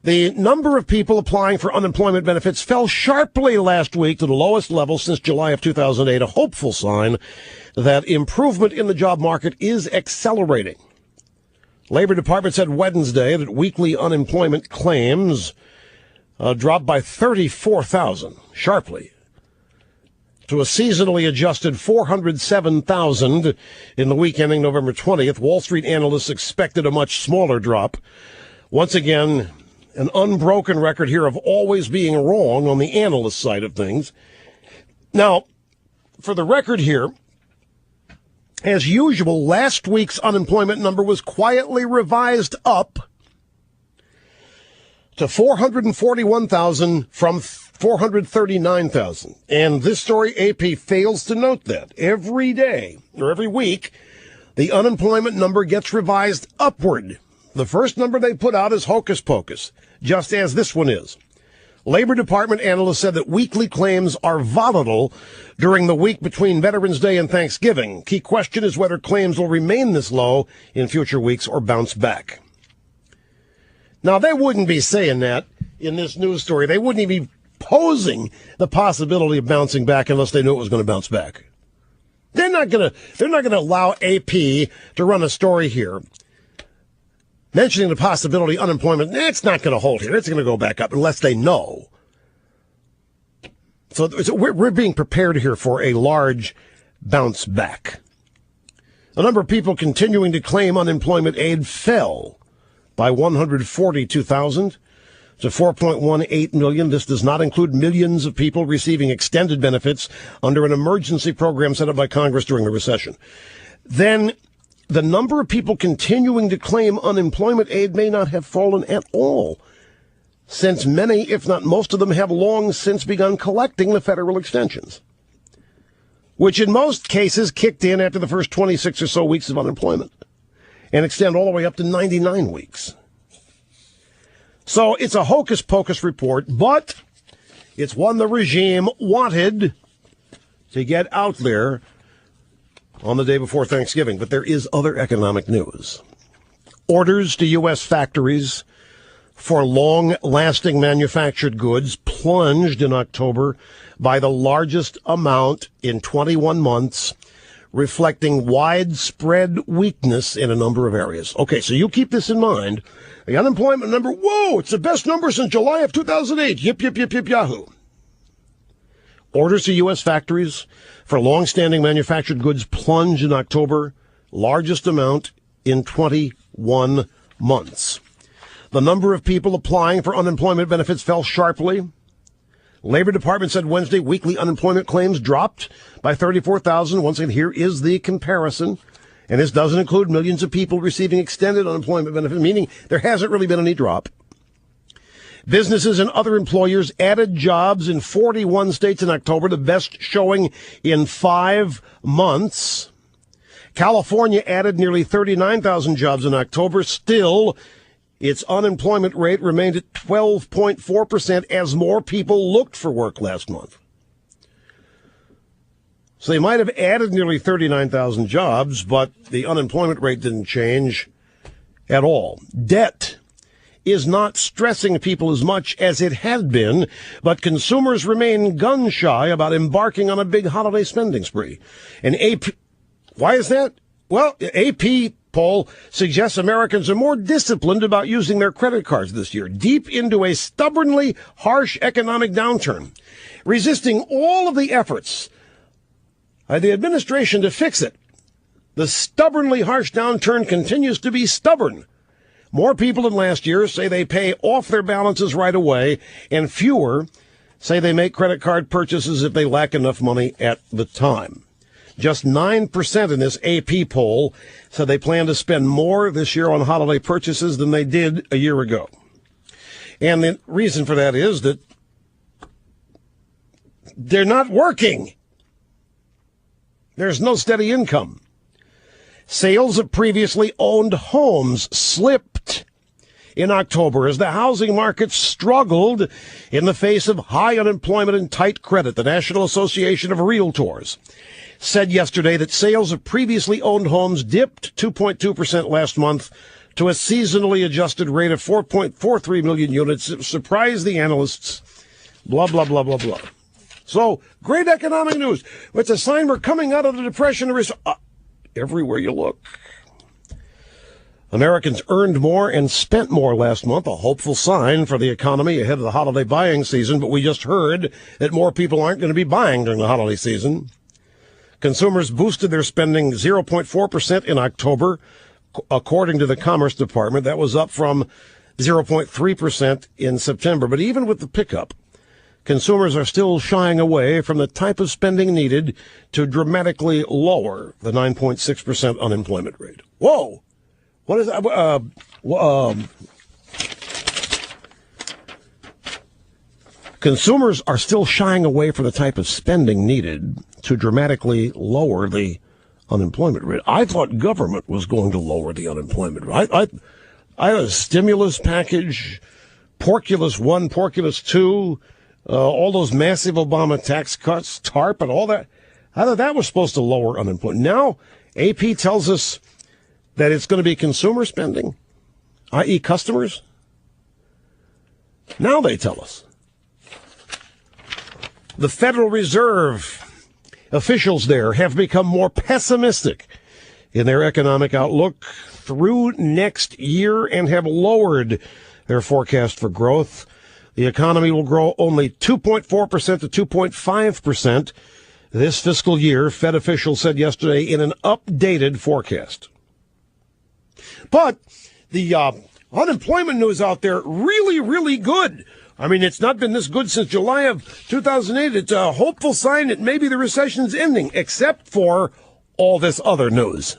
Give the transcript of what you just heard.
The number of people applying for unemployment benefits fell sharply last week to the lowest level since July of 2008, a hopeful sign that improvement in the job market is accelerating. Labor Department said Wednesday that weekly unemployment claims dropped by 34,000 sharply to a seasonally adjusted 407,000 in the week ending November 20th. Wall Street analysts expected a much smaller drop. Once again, an unbroken record here of always being wrong on the analyst side of things. Now, for the record here, as usual, last week's unemployment number was quietly revised up to 441,000 from 439,000. And this story, AP, fails to note that. Every day, or every week, the unemployment number gets revised upward. The first number they put out is hocus pocus, just as this one is. Labor Department analysts said that weekly claims are volatile during the week between Veterans Day and Thanksgiving. Key question is whether claims will remain this low in future weeks or bounce back. Now, they wouldn't be saying that in this news story. They wouldn't even be posing the possibility of bouncing back unless they knew it was going to bounce back. They're not going to allow AP to run a story here mentioning the possibility unemployment, it's not going to hold here. It's going to go back up unless they know. So we're being prepared here for a large bounce back. The number of people continuing to claim unemployment aid fell by 142,000 to 4.18 million. This does not include millions of people receiving extended benefits under an emergency program set up by Congress during the recession. Then the number of people continuing to claim unemployment aid may not have fallen at all, since many, if not most of them, have long since begun collecting the federal extensions, which in most cases kicked in after the first 26 or so weeks of unemployment and extend all the way up to 99 weeks. So it's a hocus-pocus report, but it's one the regime wanted to get out there on the day before Thanksgiving. But there is other economic news. Orders to U.S. factories for long-lasting manufactured goods plunged in October by the largest amount in 21 months, reflecting widespread weakness in a number of areas. Okay, so you keep this in mind. The unemployment number, whoa, it's the best number since July of 2008. Yip, yip, yip, yip, yahoo. Orders to U.S. factories for long-standing manufactured goods plunged in October, largest amount in 21 months. The number of people applying for unemployment benefits fell sharply. Labor Department said Wednesday weekly unemployment claims dropped by 34,000. Once again, here is the comparison. And this doesn't include millions of people receiving extended unemployment benefits, meaning there hasn't really been any drop. Businesses and other employers added jobs in 41 states in October, the best showing in 5 months. California added nearly 39,000 jobs in October. Still, its unemployment rate remained at 12.4% as more people looked for work last month. So they might have added nearly 39,000 jobs, but the unemployment rate didn't change at all. Debt is not stressing people as much as it had been, but consumers remain gun-shy about embarking on a big holiday spending spree. And why is that? Well, AP poll suggests Americans are more disciplined about using their credit cards this year, deep into a stubbornly harsh economic downturn, resisting all of the efforts by the administration to fix it. The stubbornly harsh downturn continues to be stubborn. More people than last year say they pay off their balances right away, and fewer say they make credit card purchases if they lack enough money at the time. Just 9% in this AP poll said they plan to spend more this year on holiday purchases than they did a year ago. And the reason for that is that they're not working. There's no steady income. Sales of previously owned homes slipped in October as the housing market struggled in the face of high unemployment and tight credit. The National Association of Realtors said yesterday that sales of previously owned homes dipped 2.2% last month to a seasonally adjusted rate of 4.43 million units. It surprised the analysts. Blah, blah, blah, blah, blah. So, great economic news. It's a sign we're coming out of the Depression. Everywhere you look. Americans earned more and spent more last month, a hopeful sign for the economy ahead of the holiday buying season, but we just heard that more people aren't going to be buying during the holiday season. Consumers boosted their spending 0.4% in October, according to the Commerce Department. That was up from 0.3% in September. But even with the pickup, consumers are still shying away from the type of spending needed to dramatically lower the 9.6% unemployment rate. Whoa! What is that? Consumers are still shying away from the type of spending needed to dramatically lower the unemployment rate. I thought government was going to lower the unemployment rate. I had a stimulus package, Porculus 1, Porculus 2, all those massive Obama tax cuts, TARP, and all that. I thought that was supposed to lower unemployment. Now, AP tells us that it's going to be consumer spending, i.e. customers. Now they tell us. The Federal Reserve officials there have become more pessimistic in their economic outlook through next year and have lowered their forecast for growth. The economy will grow only 2.4% to 2.5% this fiscal year, Fed officials said yesterday in an updated forecast. But the unemployment news out there, really, really good. I mean, it's not been this good since July of 2008. It's a hopeful sign that maybe the recession's ending, except for all this other news.